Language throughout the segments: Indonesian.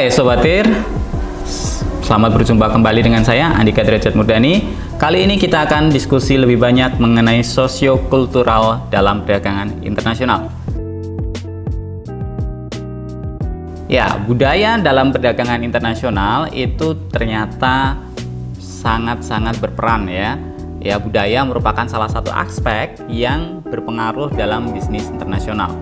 Hai Sobatir, selamat berjumpa kembali dengan saya Andika Derajat Murdani. Kali ini kita akan diskusi lebih banyak mengenai sosiokultural dalam perdagangan internasional. Ya, budaya dalam perdagangan internasional itu ternyata sangat-sangat berperan ya. Ya, budaya merupakan salah satu aspek yang berpengaruh dalam bisnis internasional.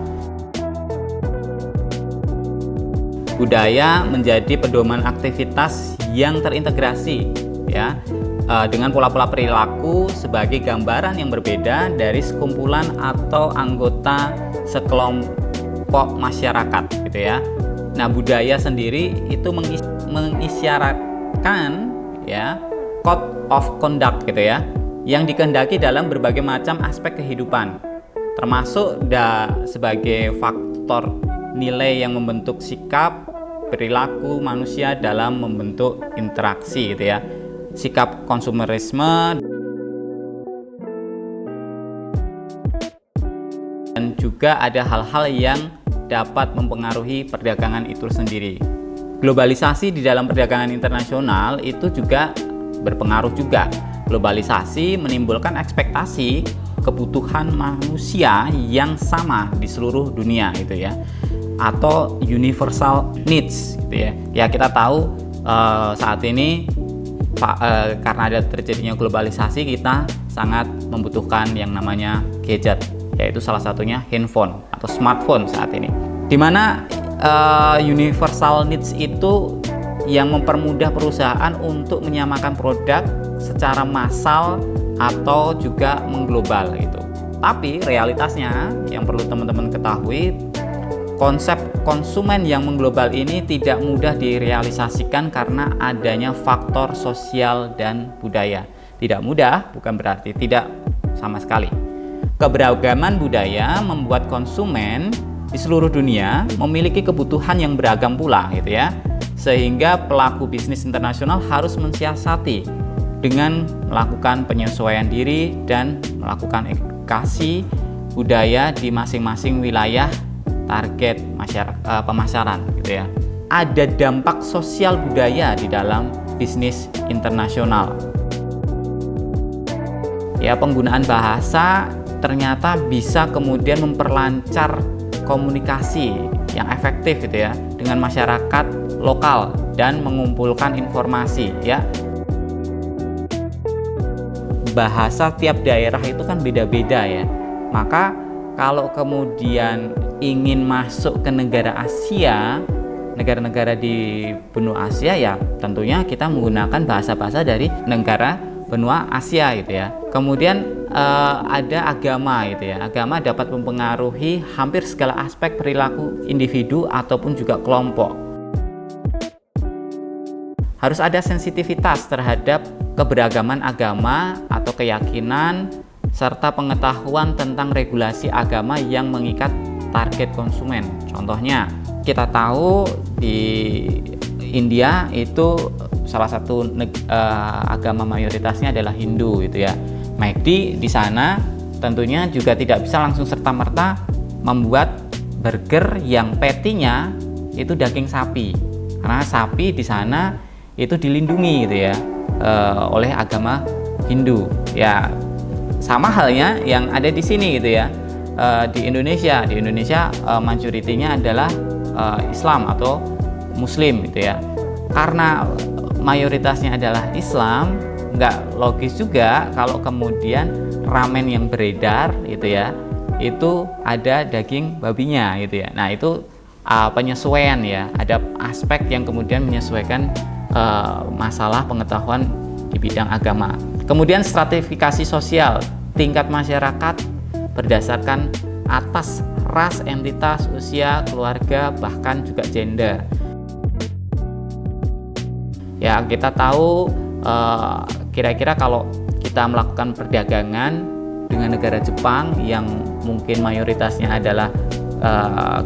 Budaya menjadi pedoman aktivitas yang terintegrasi ya dengan pola-pola perilaku sebagai gambaran yang berbeda dari sekumpulan atau anggota sekelompok masyarakat gitu ya. Nah, budaya sendiri itu mengisyaratkan ya code of conduct gitu ya yang dikehendaki dalam berbagai macam aspek kehidupan, termasuk sebagai faktor nilai yang membentuk sikap perilaku manusia dalam membentuk interaksi gitu ya. Sikap konsumerisme dan juga ada hal-hal yang dapat mempengaruhi perdagangan itu sendiri. Globalisasi di dalam perdagangan internasional itu juga berpengaruh juga. Globalisasi menimbulkan ekspektasi kebutuhan manusia yang sama di seluruh dunia gitu ya, atau universal needs gitu ya. Ya, kita tahu saat ini karena ada terjadinya globalisasi, kita sangat membutuhkan yang namanya gadget, yaitu salah satunya handphone atau smartphone saat ini, dimana universal needs itu yang mempermudah perusahaan untuk menyamakan produk secara massal atau juga mengglobal gitu. Tapi realitasnya yang perlu teman-teman ketahui, konsep konsumen yang mengglobal ini tidak mudah direalisasikan karena adanya faktor sosial dan budaya. Tidak mudah bukan berarti tidak sama sekali. Keberagaman budaya membuat konsumen di seluruh dunia memiliki kebutuhan yang beragam pula gitu ya. Sehingga pelaku bisnis internasional harus mensiasati dengan melakukan penyesuaian diri dan melakukan edukasi budaya di masing-masing wilayah target pemasaran gitu ya. Ada dampak sosial budaya di dalam bisnis internasional. Ya, penggunaan bahasa ternyata bisa kemudian memperlancar komunikasi yang efektif gitu ya dengan masyarakat lokal dan mengumpulkan informasi ya. Bahasa tiap daerah itu kan beda-beda ya. Maka kalau kemudian ingin masuk ke negara Asia, negara-negara di benua Asia, ya tentunya kita menggunakan bahasa-bahasa dari negara benua Asia gitu ya. Kemudian ada agama gitu ya. Agama dapat mempengaruhi hampir segala aspek perilaku individu ataupun juga kelompok. Harus ada sensitivitas terhadap keberagaman agama atau keyakinan serta pengetahuan tentang regulasi agama yang mengikat target konsumen. Contohnya, kita tahu di India itu salah satu agama mayoritasnya adalah Hindu gitu ya. McD di sana tentunya juga tidak bisa langsung serta-merta membuat burger yang patty-nya itu daging sapi, karena sapi di sana itu dilindungi gitu ya oleh agama Hindu. Ya, sama halnya yang ada di sini gitu ya. Di Indonesia majoritinya adalah Islam atau Muslim gitu ya. Karena mayoritasnya adalah Islam, nggak logis juga kalau kemudian ramen yang beredar gitu ya, itu ada daging babinya gitu ya. Nah, itu penyesuaian ya. Ada aspek yang kemudian menyesuaikan masalah pengetahuan di bidang agama. Kemudian stratifikasi sosial, tingkat masyarakat berdasarkan atas ras, entitas, usia, keluarga, bahkan juga gender. Ya, kita tahu kira-kira kalau kita melakukan perdagangan dengan negara Jepang yang mungkin mayoritasnya adalah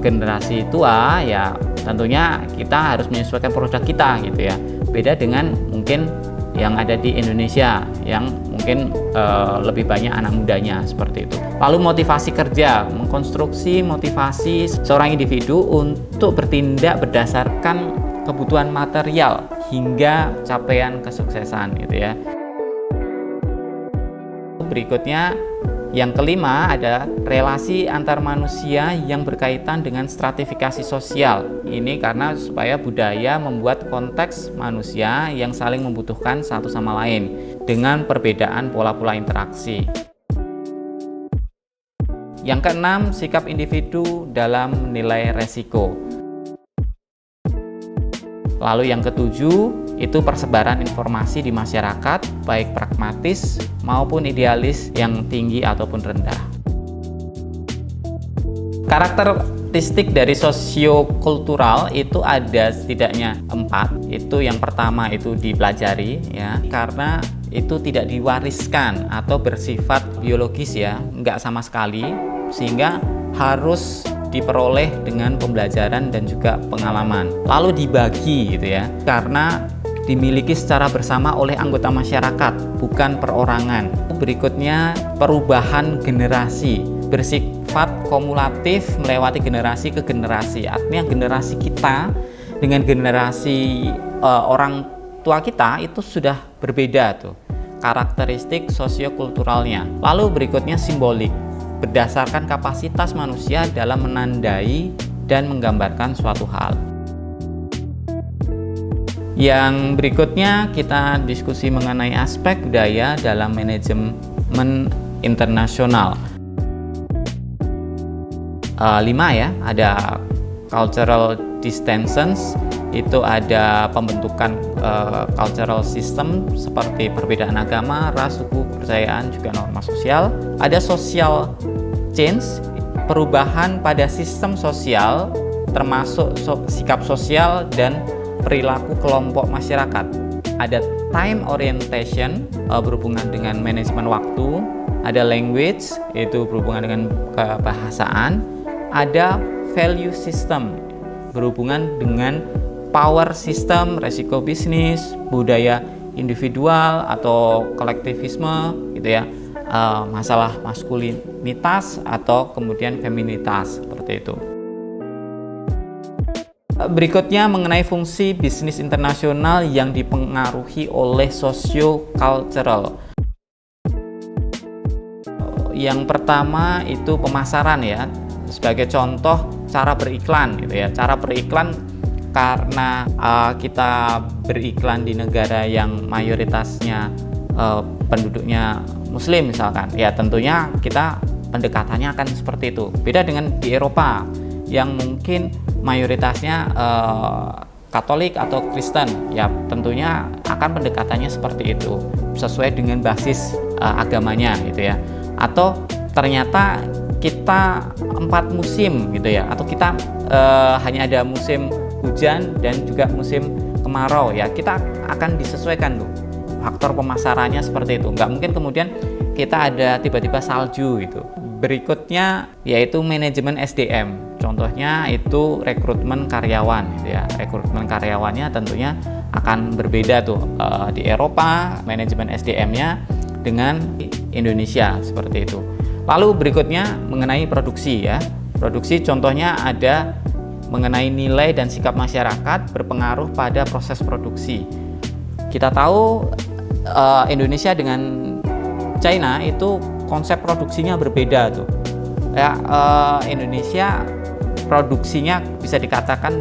generasi tua, ya tentunya kita harus menyesuaikan produk kita gitu ya. Beda dengan mungkin yang ada di Indonesia yang mungkin lebih banyak anak mudanya seperti itu. Lalu motivasi kerja, mengkonstruksi motivasi seorang individu untuk bertindak berdasarkan kebutuhan material hingga capaian kesuksesan gitu ya. Berikutnya yang kelima ada relasi antar manusia yang berkaitan dengan stratifikasi sosial. Ini karena supaya budaya membuat konteks manusia yang saling membutuhkan satu sama lain dengan perbedaan pola-pola interaksi. Yang keenam, sikap individu dalam menilai resiko. Lalu yang ketujuh, itu persebaran informasi di masyarakat, baik pragmatis maupun idealis yang tinggi ataupun rendah. Karakteristik dari sosiokultural itu ada setidaknya 4. Itu yang pertama itu dipelajari ya, karena itu tidak diwariskan atau bersifat biologis ya, enggak sama sekali, sehingga harus diperoleh dengan pembelajaran dan juga pengalaman. Lalu dibagi gitu ya, karena dimiliki secara bersama oleh anggota masyarakat, bukan perorangan. Berikutnya, perubahan generasi bersifat kumulatif melewati generasi ke generasi. Artinya generasi kita dengan generasi orang tua kita itu sudah berbeda tuh karakteristik sosiokulturalnya. Lalu berikutnya simbolik, berdasarkan kapasitas manusia dalam menandai dan menggambarkan suatu hal. Yang berikutnya kita diskusi mengenai aspek budaya dalam manajemen internasional. 5 ya, ada cultural distinctions, itu ada pembentukan cultural system seperti perbedaan agama, ras, suku, kepercayaan, juga norma sosial. Ada social change, perubahan pada sistem sosial termasuk sikap sosial dan perilaku kelompok masyarakat. Ada time orientation, berhubungan dengan manajemen waktu. Ada language, itu berhubungan dengan kebahasaan. Ada value system, berhubungan dengan power system, resiko bisnis, budaya individual atau kolektivisme gitu ya, masalah maskulinitas atau kemudian feminitas, seperti itu. Berikutnya mengenai fungsi bisnis internasional yang dipengaruhi oleh socio-cultural. Yang pertama itu pemasaran ya, sebagai contoh cara beriklan gitu ya. Cara beriklan karena kita beriklan di negara yang mayoritasnya penduduknya muslim misalkan, ya tentunya kita pendekatannya akan seperti itu. Beda dengan di Eropa yang mungkin mayoritasnya Katolik atau Kristen, ya tentunya akan pendekatannya seperti itu sesuai dengan basis agamanya gitu ya. Atau ternyata kita 4 musim gitu ya, atau kita hanya ada musim hujan dan juga musim kemarau ya, kita akan disesuaikan tuh faktor pemasarannya seperti itu. Nggak mungkin kemudian kita ada tiba-tiba salju gitu. Berikutnya yaitu manajemen SDM, contohnya itu rekrutmen karyawan gitu ya. Rekrutmen karyawannya tentunya akan berbeda tuh di Eropa manajemen SDM-nya dengan Indonesia seperti itu. Lalu berikutnya mengenai produksi ya. Produksi contohnya ada mengenai nilai dan sikap masyarakat berpengaruh pada proses produksi. Kita tahu Indonesia dengan China itu konsep produksinya berbeda tuh. Ya, Indonesia produksinya bisa dikatakan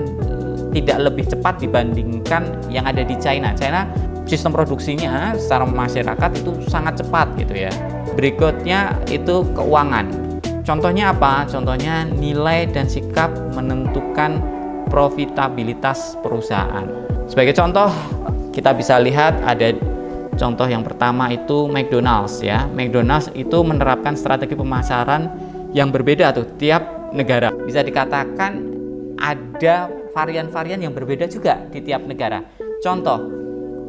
tidak lebih cepat dibandingkan yang ada di China. China sistem produksinya secara masyarakat itu sangat cepat gitu ya. Berikutnya itu keuangan. Contohnya apa? Contohnya nilai dan sikap menentukan profitabilitas perusahaan. Sebagai contoh, kita bisa lihat ada contoh yang pertama itu McDonald's ya. McDonald's itu menerapkan strategi pemasaran yang berbeda tuh tiap negara. Bisa dikatakan ada varian-varian yang berbeda juga di tiap negara. Contoh,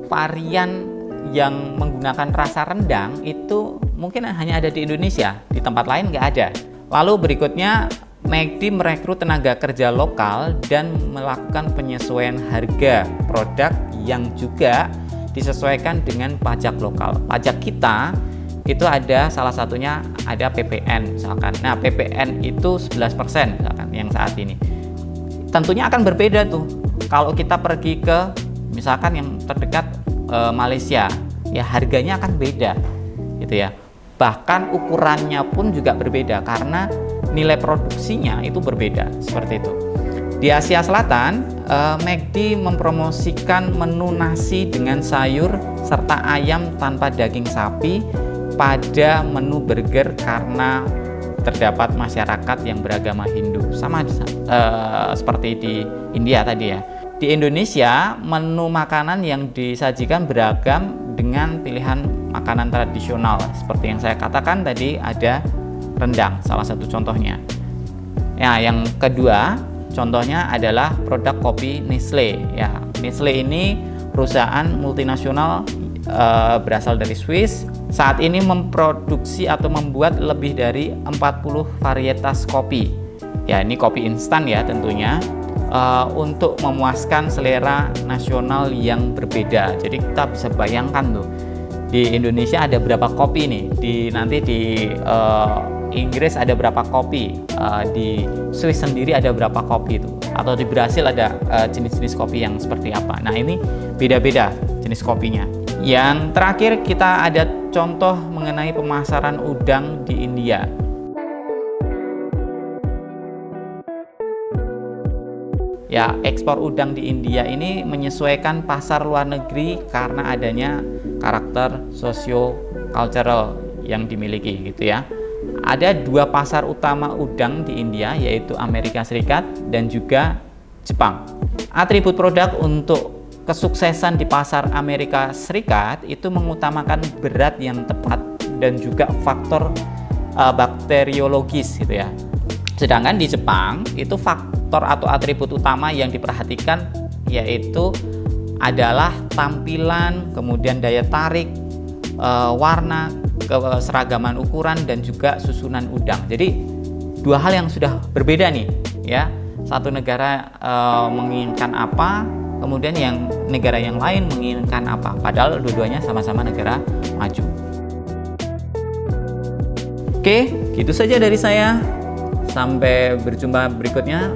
varian yang menggunakan rasa rendang itu mungkin hanya ada di Indonesia, di tempat lain nggak ada. Lalu berikutnya, McD merekrut tenaga kerja lokal dan melakukan penyesuaian harga produk yang juga disesuaikan dengan pajak lokal. Pajak kita itu ada salah satunya ada PPN misalkan. Nah, PPN itu 11% misalkan yang saat ini. Tentunya akan berbeda tuh Kalau kita pergi ke misalkan yang terdekat Malaysia, ya harganya akan beda gitu ya. Bahkan ukurannya pun juga berbeda karena nilai produksinya itu berbeda, seperti itu. Di Asia Selatan, McD mempromosikan menu nasi dengan sayur serta ayam tanpa daging sapi pada menu burger karena terdapat masyarakat yang beragama Hindu, sama seperti di India tadi ya. Di Indonesia, menu makanan yang disajikan beragam dengan pilihan makanan tradisional. Seperti yang saya katakan tadi, ada rendang, salah satu contohnya. Ya, yang kedua, contohnya adalah produk kopi Nestle. Ya, Nestle ini perusahaan multinasional berasal dari Swiss. Saat ini memproduksi atau membuat lebih dari 40 varietas kopi. Ya, ini kopi instan ya tentunya. Untuk memuaskan selera nasional yang berbeda. Jadi kita bisa bayangkan tuh di Indonesia ada berapa kopi nih, nanti di Inggris ada berapa kopi, di Swiss sendiri ada berapa kopi itu, atau di Brasil ada jenis-jenis kopi yang seperti apa. Nah, ini beda-beda jenis kopinya. Yang terakhir kita ada contoh mengenai pemasaran udang di India. Ya, ekspor udang di India ini menyesuaikan pasar luar negeri karena adanya karakter socio-cultural yang dimiliki gitu ya. Ada dua pasar utama udang di India, yaitu Amerika Serikat dan juga Jepang. Atribut produk untuk kesuksesan di pasar Amerika Serikat itu mengutamakan berat yang tepat dan juga faktor bakteriologis gitu ya. Sedangkan di Jepang itu faktor atau atribut utama yang diperhatikan yaitu adalah tampilan, kemudian daya tarik, warna, keseragaman ukuran dan juga susunan udang. Jadi dua hal yang sudah berbeda nih ya. Satu negara menginginkan apa, kemudian yang negara yang lain menginginkan apa. Padahal dua-duanya sama-sama negara maju. Oke, gitu saja dari saya. Sampai berjumpa berikutnya.